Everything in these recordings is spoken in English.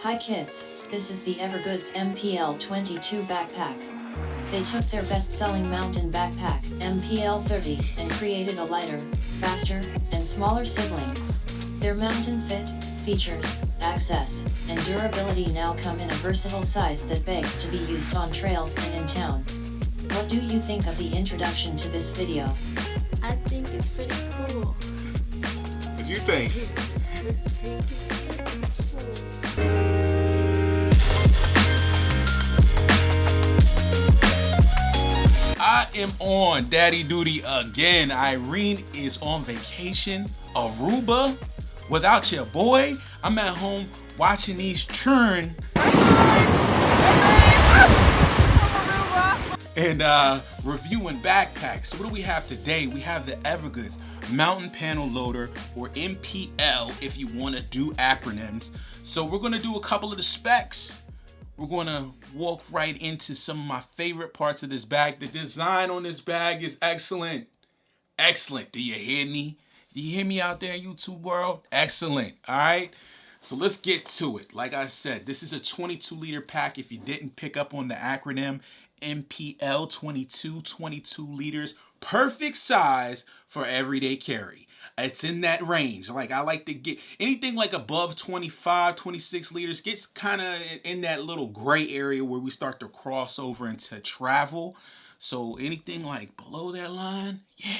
Hi kids, this is the Evergoods MPL 22 backpack. They took their best-selling mountain backpack, MPL 30, and created a lighter, faster, and smaller sibling. Their mountain fit, features, access, and durability now come in a versatile size that begs to be used on trails and in town. What do you think of the introduction to this video? I think it's pretty cool. What do you think? I am on daddy duty again. Irene is on vacation, Aruba, without your boy. I'm at home watching these churn and reviewing backpacks. So what do we have today? We have the Evergoods Mountain Panel Loader, or MPL if you want to do acronyms. So we're going to do a couple of the specs. We're going to walk right into some of my favorite parts of this bag. The design on this bag is excellent. Excellent. Do you hear me? Do you hear me out there in YouTube world? Excellent. All right. So let's get to it. Like I said, this is a 22-liter pack. If you didn't pick up on the acronym, MPL 22 liters. Perfect size for everyday carry. It's in that range. Like, I like to get anything like above 25, 26 liters gets kind of in that little gray area where we start to cross over into travel. So anything like below that line, yeah,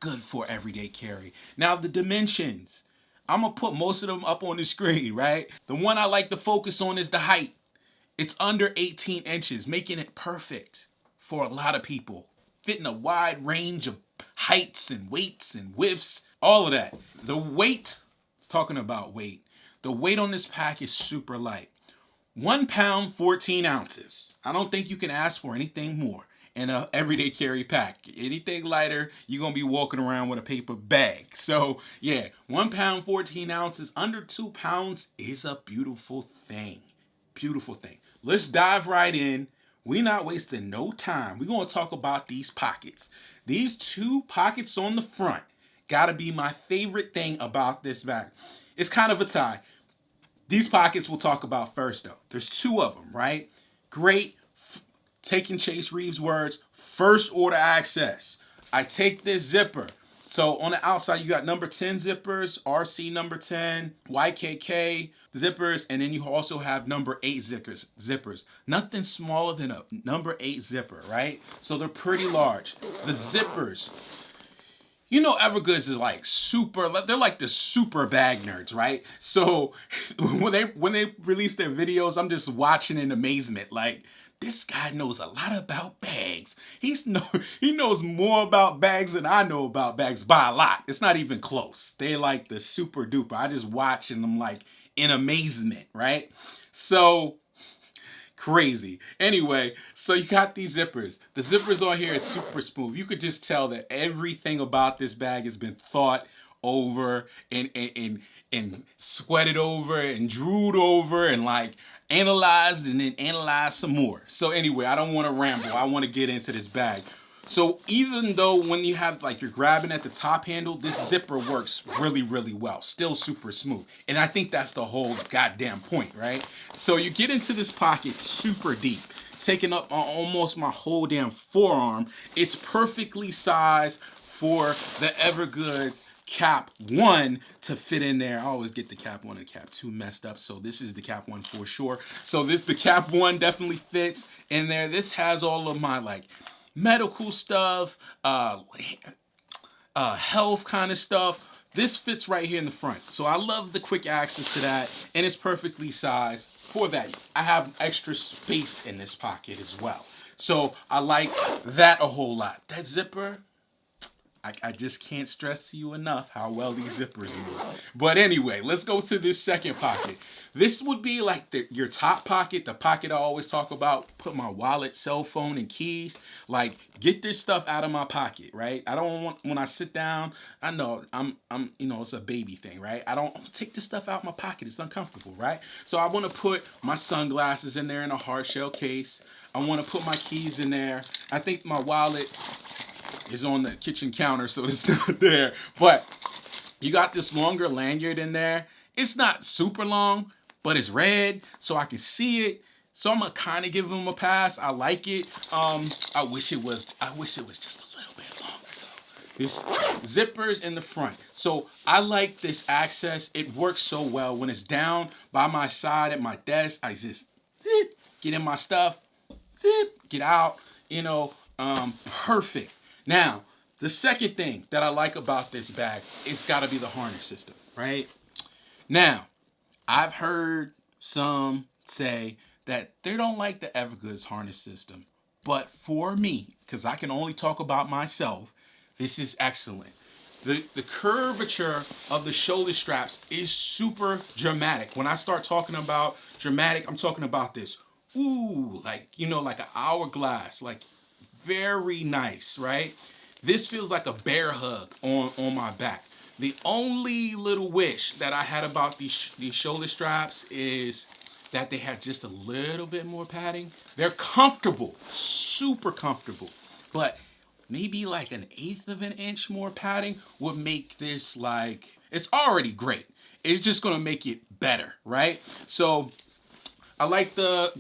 good for everyday carry. Now the dimensions, I'm gonna put most of them up on the screen, right? The one I like to focus on is the height. It's under 18 inches, making it perfect for a lot of people. Fitting a wide range of heights and weights and widths, all of that. The weight, talking about weight, the weight on this pack is super light. 1 pound, 14 ounces. I don't think you can ask for anything more in an everyday carry pack. Anything lighter, you're gonna be walking around with a paper bag. So yeah, 1 pound, 14 ounces, under 2 pounds is a beautiful thing. Beautiful thing. Let's dive right in. We're not wasting no time. We're gonna talk about these pockets. These 2 pockets on the front gotta be my favorite thing about this bag. It's kind of a tie. These pockets we'll talk about first though. There's 2 of them, right? Great, taking Chase Reeves' words, first order access. I take this zipper. So on the outside, you got number 10 zippers, RC number 10, YKK zippers, and then you also have number 8 zippers. Nothing smaller than a number 8 zipper, right? So they're pretty large. The zippers, you know, Evergoods is like super, they're like the super bag nerds, right? So when they release their videos, I'm just watching in amazement, like, this guy knows a lot about bags. He knows more about bags than I know about bags by a lot. It's not even close. They like the super duper. I just watch and I'm like in amazement, right? So crazy. Anyway, so you got these zippers. The zippers on here is super smooth. You could just tell that everything about this bag has been thought over and sweated over and drooled over and like analyzed and then analyzed some more. So anyway, I don't want to ramble. I want to get into this bag. So even though when you have like you're grabbing at the top handle, this zipper works really, really well. Still super smooth. And I think that's the whole goddamn point, right? So you get into this pocket super deep, taking up almost my whole damn forearm. It's perfectly sized for the Evergoods cap 1 to fit in there. I always get the cap 1 and cap 2 messed up, so this is the cap 1 for sure. So the cap 1 definitely fits in there. This has all of my like medical stuff, health kind of stuff. This fits right here in the front. So I love the quick access to that, and it's perfectly sized for that. I have extra space in this pocket as well. So I like that a whole lot. That zipper, I just can't stress to you enough how well these zippers move. But anyway, let's go to this second pocket. This would be like your top pocket, the pocket I always talk about, put my wallet, cell phone, and keys. Like, get this stuff out of my pocket, right? I don't want, when I sit down, I know I'm you know, it's a baby thing, right? I don't take this stuff out of my pocket. It's uncomfortable, right? So I want to put my sunglasses in there in a hard shell case. I want to put my keys in there. I think my wallet is on the kitchen counter, so it's not there. But you got this longer lanyard in there. It's not super long, but it's red, so I can see it. So I'm gonna kind of give them a pass. I like it. I wish it was just a little bit longer though. This zippers in the front. So I like this access. It works so well. When it's down by my side at my desk, I just zip, get in my stuff, zip, get out, perfect. Now, the second thing that I like about this bag, it's gotta be the harness system, right? Now, I've heard some say that they don't like the Evergoods harness system. But for me, because I can only talk about myself, this is excellent. The curvature of the shoulder straps is super dramatic. When I start talking about dramatic, I'm talking about this. Ooh, like an hourglass, like very nice, right? This feels like a bear hug on my back. The only little wish that I had about these shoulder straps is that they had just a little bit more padding. They're comfortable, super comfortable, but maybe like an eighth of an inch more padding would make this it's already great. It's just gonna make it better, right? So I like the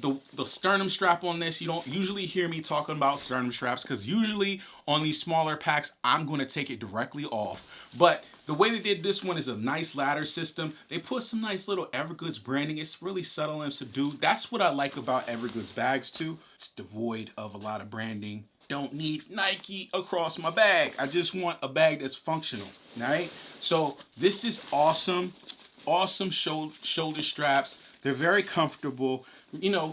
sternum strap on this. You don't usually hear me talking about sternum straps because usually on these smaller packs, I'm going to take it directly off. But the way they did this one is a nice ladder system. They put some nice little Evergoods branding. It's really subtle and subdued. That's what I like about Evergoods bags too. It's devoid of a lot of branding. Don't need Nike across my bag. I just want a bag that's functional, right? So this is awesome. Awesome shoulder straps. They're very comfortable.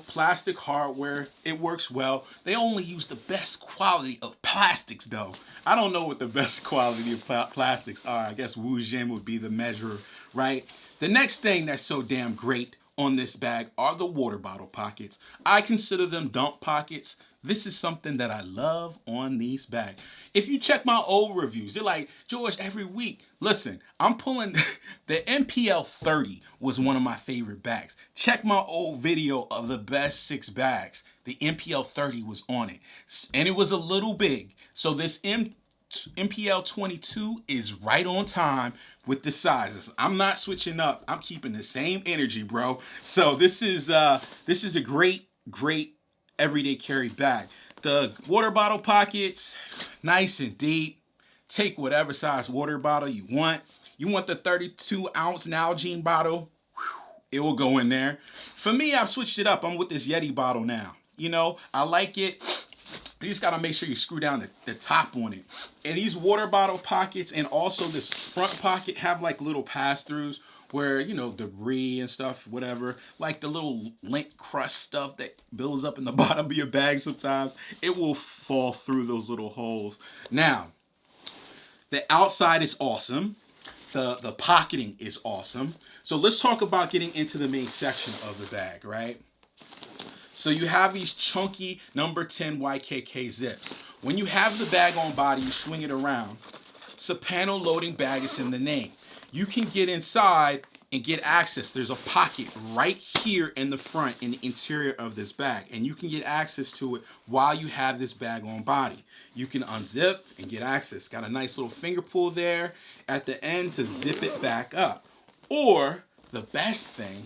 Plastic hardware. It works well. They only use the best quality of plastics, though. I don't know what the best quality of plastics are. I guess Woojin would be the measure, right? The next thing that's so damn great on this bag are the water bottle pockets. I consider them dump pockets. This is something that I love on these bags. If you check my old reviews, they're like, George, every week. Listen, I'm pulling the MPL 30 was one of my favorite bags. Check my old video of the best 6 bags. The MPL 30 was on it. And it was a little big. So this MPL 22 is right on time with the sizes. I'm not switching up. I'm keeping the same energy, bro. So this is a great everyday carry bag. The water bottle pockets, nice and deep. Take whatever size water bottle you want. You want the 32-ounce Nalgene bottle, it will go in there. For me, I've switched it up. I'm with this Yeti bottle now. I like it. You just gotta make sure you screw down the top on it. And these water bottle pockets and also this front pocket have like little pass-throughs where, debris and stuff, whatever, like the little lint crust stuff that builds up in the bottom of your bag sometimes, it will fall through those little holes. Now, the outside is awesome. The pocketing is awesome. So let's talk about getting into the main section of the bag, right? So you have these chunky number 10 YKK zips. When you have the bag on body, you swing it around. It's a panel loading bag, it's in the name. You can get inside and get access. There's a pocket right here in the front, in the interior of this bag, and you can get access to it while you have this bag on body. You can unzip and get access. Got a nice little finger pull there at the end to zip it back up. Or the best thing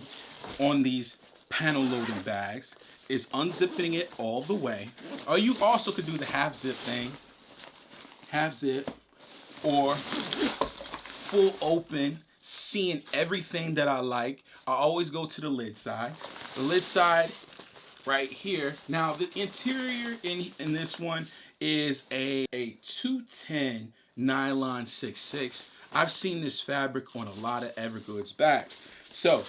on these panel loading bags is unzipping it all the way. Or you also could do the half zip thing, half zip, or full open, seeing everything that I like. I always go to the lid side. The lid side right here. Now the interior in this one is a 210 nylon 6/6. I've seen this fabric on a lot of Evergoods bags. So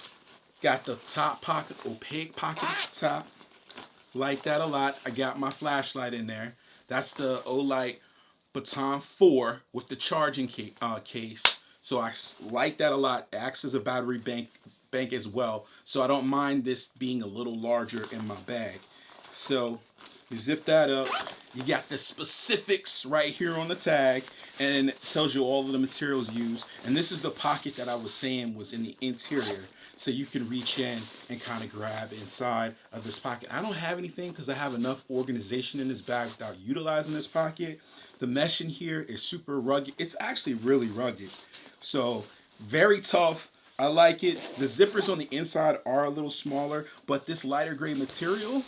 got the top pocket, opaque pocket at the top. Like that a lot. I got my flashlight in there. That's the Olight Baton 4 with the charging case. So I like that a lot. It acts as a battery bank as well. So I don't mind this being a little larger in my bag. So you zip that up. You got the specifics right here on the tag, and it tells you all of the materials used. And this is the pocket that I was saying was in the interior. So you can reach in and kind of grab inside of this pocket. I don't have anything because I have enough organization in this bag without utilizing this pocket. The mesh in here is super rugged. It's actually really rugged. So very tough. I like it. The zippers on the inside are a little smaller, but this lighter gray material,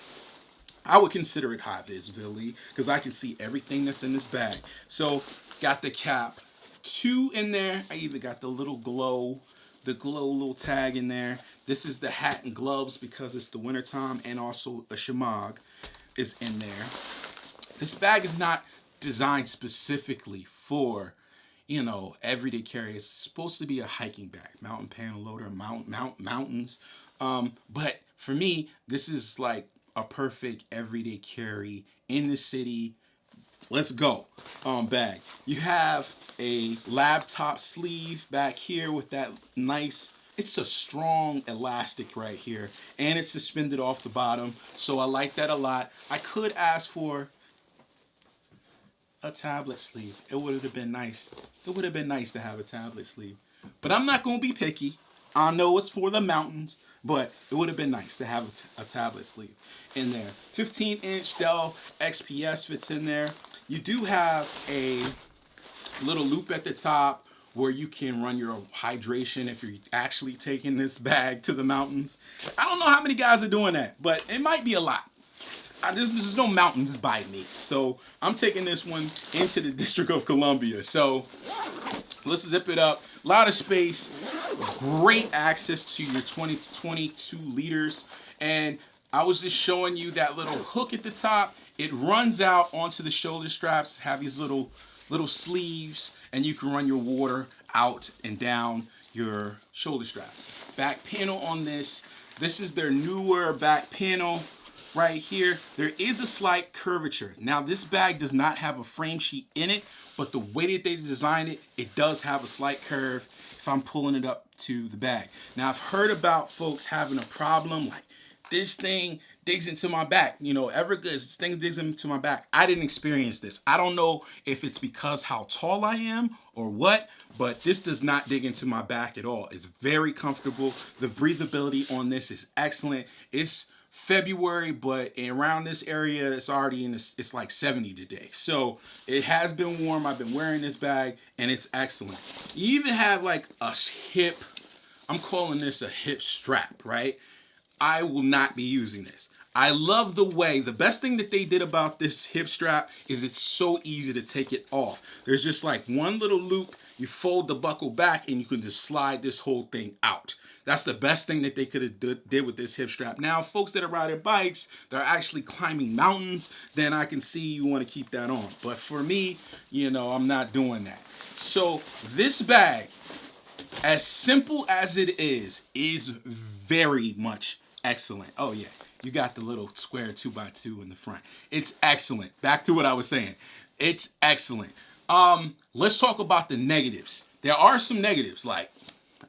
I would consider it high visibility because I can see everything that's in this bag. So got the cap, 2 in there. I even got the glow little tag in there. This is the hat and gloves because it's the wintertime, and also a shamag is in there. This bag is not designed specifically for, you know, everyday carry. It's supposed to be a hiking bag, mountain panel loader, mountains. But for me, this is like a perfect everyday carry in the city. Let's go bag. You have a laptop sleeve back here with that nice, it's a strong elastic right here, and it's suspended off the bottom, so I like that a lot. I could ask for a tablet sleeve. It would have been nice. It would have been nice to have a tablet sleeve, but I'm not going to be picky. I know it's for the mountains, but it would have been nice to have a tablet sleeve in there. 15-inch Dell XPS fits in there. You do have a little loop at the top where you can run your hydration if you're actually taking this bag to the mountains. I don't know how many guys are doing that, but it might be a lot. There's no mountains by me, so I'm taking this one into the District of Columbia. So let's zip it up. A lot of space, great access to your 20 to 22 liters. And I was just showing you that little hook at the top. It runs out onto the shoulder straps, have these little sleeves, and you can run your water out and down your shoulder straps. Back panel on this. This is their newer back panel. Right here, there is a slight curvature. Now, this bag does not have a frame sheet in it, but the way that they designed it, it does have a slight curve if I'm pulling it up to the bag. Now, I've heard about folks having a problem like, this thing digs into my back. You know, Evergoods, this thing digs into my back. I didn't experience this. I don't know if it's because how tall I am or what, but this does not dig into my back at all. It's very comfortable. The breathability on this is excellent. It's February, but around this area, it's already it's like 70 today. So it has been warm. I've been wearing this bag and it's excellent. You even have like a hip, I'm calling this a hip strap, right? I will not be using this. I love the way, the best thing that they did about this hip strap is it's so easy to take it off. There's just like one little loop, you fold the buckle back and you can just slide this whole thing out. That's the best thing that they could have did with this hip strap. Now, folks that are riding bikes, they're actually climbing mountains, then I can see you want to keep that on. But for me, you know, I'm not doing that. So this bag, as simple as it is very much excellent. Oh yeah, you got the little square 2x2 in the front. It's excellent. Back to what I was saying. It's excellent. Let's talk about the negatives. There are some negatives, like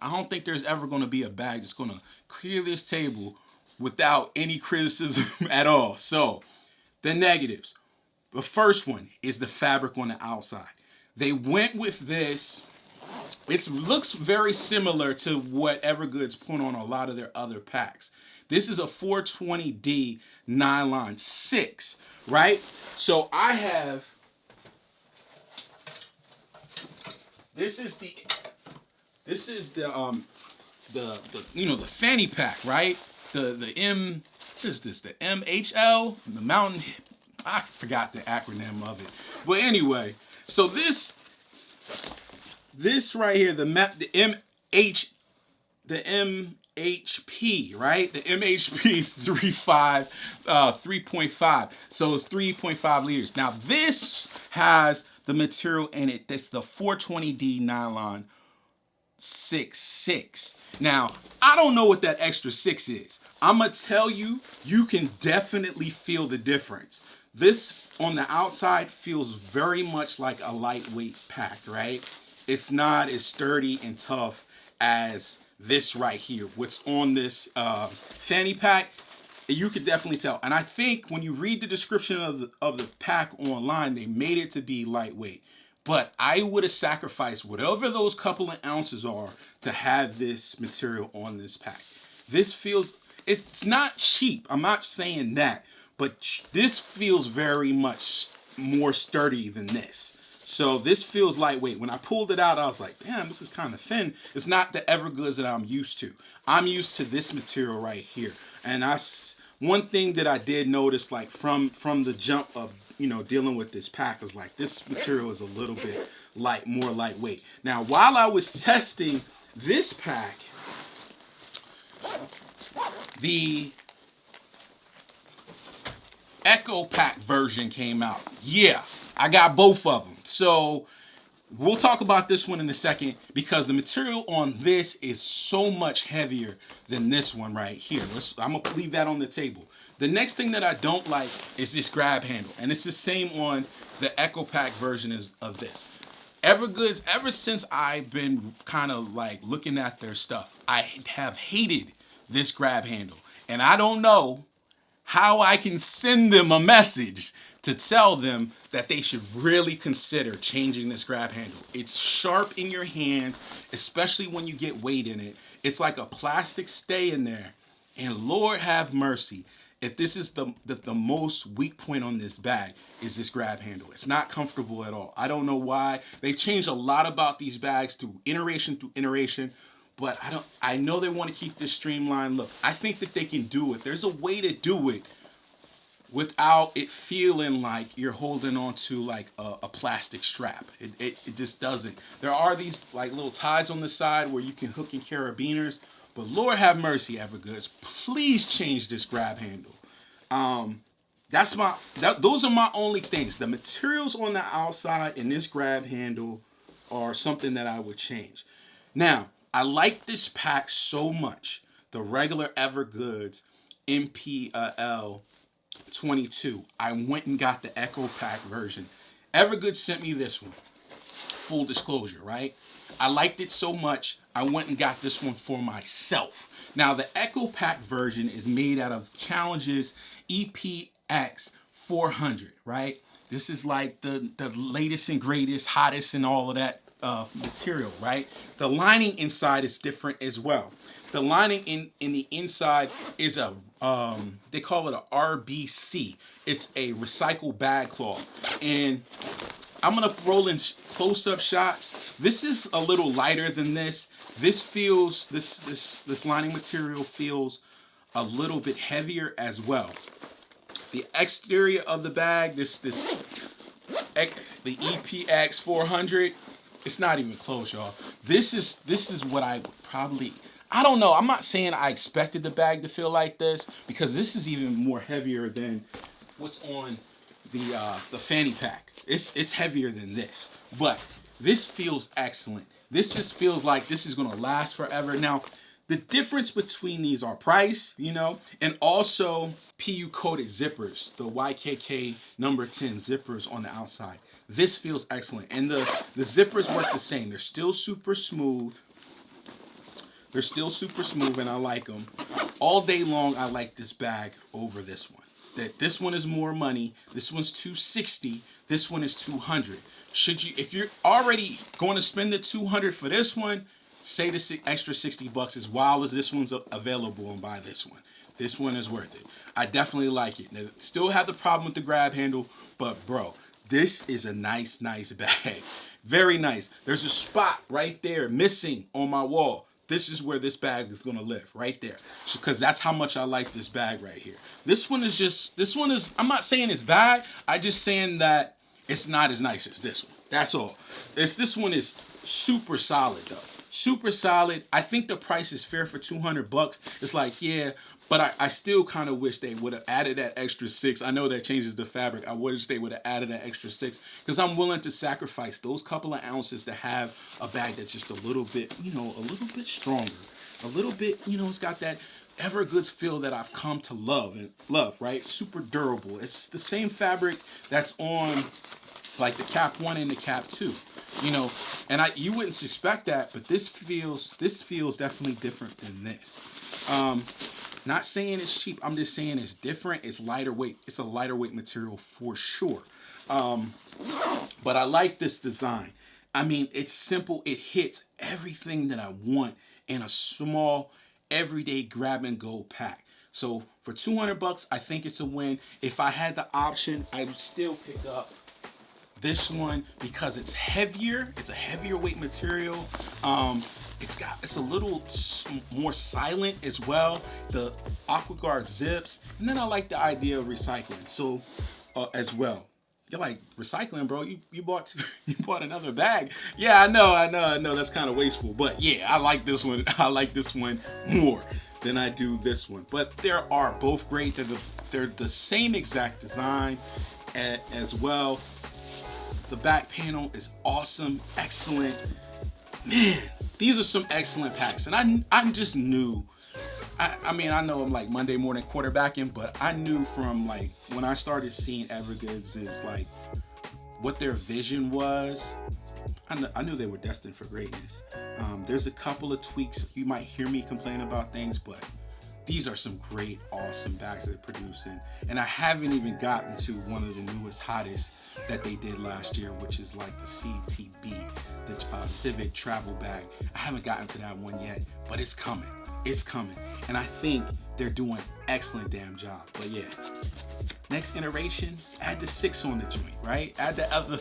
I don't think there's ever going to be a bag that's going to clear this table without any criticism at all. So, the negatives. The first one is the fabric on the outside. They went with this. It looks very similar to what Evergoods put on a lot of their other packs. This is a 420D nylon 6, right? So I have, this is the you know, the fanny pack, right? The what is this? The MHL, the mountain. I forgot the acronym of it, but anyway, so this right here, the MHP, right? The MHP 3.5. So it's 3.5 liters. Now this has the material in it that's the 420D nylon 6.6. Now, I don't know what that extra 6 is. I'm going to tell you, you can definitely feel the difference. This on the outside feels very much like a lightweight pack, right? It's not as sturdy and tough as this right here. What's on this fanny pack, you could definitely tell. And I think when you read the description of the pack online, they made it to be lightweight. But I would have sacrificed whatever those couple of ounces are to have this material on this pack. This feels, it's not cheap. I'm not saying that. But this feels very much more sturdy than this. So this feels lightweight. When I pulled it out, I was like, damn, this is kind of thin. It's not the Evergoods that I'm used to. I'm used to this material right here. And one thing that I did notice, like from the jump of, you know, dealing with this pack, was like, this material is a little bit more lightweight. Now, while I was testing this pack, the Echo Pack version came out. Yeah, I got both of them. So we'll talk about this one in a second because the material on this is so much heavier than this one right here. I'm gonna leave that on the table. The next thing that I don't like is this grab handle, and it's the same on the Echo Pack version of this. Evergoods, ever since I've been kind of like looking at their stuff, I have hated this grab handle, and I don't know how I can send them a message to tell them that they should really consider changing this grab handle. It's sharp in your hands, especially when you get weight in it. It's like a plastic stay in there. And Lord have mercy, if this is the most weak point on this bag, is this grab handle. It's not comfortable at all. I don't know why. They've changed a lot about these bags through iteration, but I know they want to keep this streamlined look. I think that they can do it. There's a way to do it without it feeling like you're holding on to like a plastic strap. It just doesn't. There are these like little ties on the side where you can hook in carabiners, but Lord have mercy, Evergoods, please change this grab handle. Those are my only things. The materials on the outside and this grab handle are something that I would change. Now, I like this pack so much. The regular Evergoods MPL 22. I went and got the Echo Pack version. Evergoods sent me this one. Full disclosure, right? I liked it so much, I went and got this one for myself. Now, the Echo Pack version is made out of Challenge's EPX 400, right? This is like the latest and greatest, hottest and all of that material, right? The lining inside is different as well. The lining in the inside is they call it a RBC. It's a recycled bag cloth. And I'm gonna roll in close-up shots. This is a little lighter than this. This lining material feels a little bit heavier as well. The exterior of the bag, the EPX 400, it's not even close, y'all. This is what I would probably, I don't know. I'm not saying I expected the bag to feel like this because this is even more heavier than what's on the fanny pack. It's heavier than this, but this feels excellent. This just feels like this is gonna last forever. Now, the difference between these are price, you know, and also PU coated zippers, the YKK number 10 zippers on the outside. This feels excellent, and the zippers work the same. They're still super smooth. And I like them. All day long, I like this bag over this one. This one is more money. This one's $260. This one is $200. If you're already going to spend the $200 for this one, say the extra $60 as while as this one's available and buy this one. This one is worth it. I definitely like it. Now, still have the problem with the grab handle, but bro, this is a nice bag. Very nice. There's a spot right there missing on my wall. This is where this bag is gonna live, right there. Because that's how much I like this bag right here. This one is, I'm not saying it's bad. I'm just saying that it's not as nice as this one. That's all. This one is super solid though. Super solid. I think the price is fair for $200. It's like, yeah, but I still kind of wish they would have added that extra $6. I know that changes the fabric. I wish they would have added that extra $6 because I'm willing to sacrifice those couple of ounces to have a bag that's just a little bit, you know, a little bit stronger. A little bit, you know, it's got that Evergoods feel that I've come to love, right? Super durable. It's the same fabric that's on like the cap 1 and the cap 2. You know, and you wouldn't suspect that, but this feels definitely different than this. Not saying it's cheap. I'm just saying it's different. It's lighter weight. It's a lighter weight material for sure. But I like this design. I mean, it's simple. It hits everything that I want in a small, everyday grab and go pack. So for $200, I think it's a win. If I had the option, I would still pick up This one, because it's heavier, it's a heavier weight material. It's a little more silent as well. The AquaGuard zips, and then I like the idea of recycling. So as well. You're like, recycling, bro. You bought you bought another bag. Yeah, I know. That's kind of wasteful, but yeah, I like this one. I like this one more than I do this one. But they are both great. They're the same exact design as well. The back panel is awesome, excellent. Man, these are some excellent packs, and I just knew. I mean, I know I'm like Monday morning quarterbacking, but I knew from like when I started seeing Evergoods is like what their vision was. I knew they were destined for greatness. There's a couple of tweaks. You might hear me complain about things, but these are some great, awesome bags they're producing. And I haven't even gotten to one of the newest, hottest that they did last year, which is like the CTB, the Civic Travel Bag. I haven't gotten to that one yet, but it's coming. It's coming. And I think they're doing excellent damn job. But yeah, next iteration, add the 6 on the joint, right? Add the other,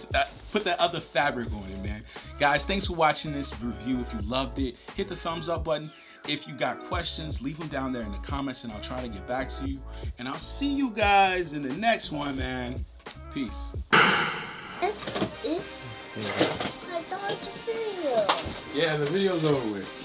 put that other fabric on it, man. Guys, thanks for watching this review. If you loved it, hit the thumbs up button. If you got questions, leave them down there in the comments and I'll try to get back to you. And I'll see you guys in the next one, man. Peace. That's it? Yeah. I thought it was a video. Yeah, the video's over with.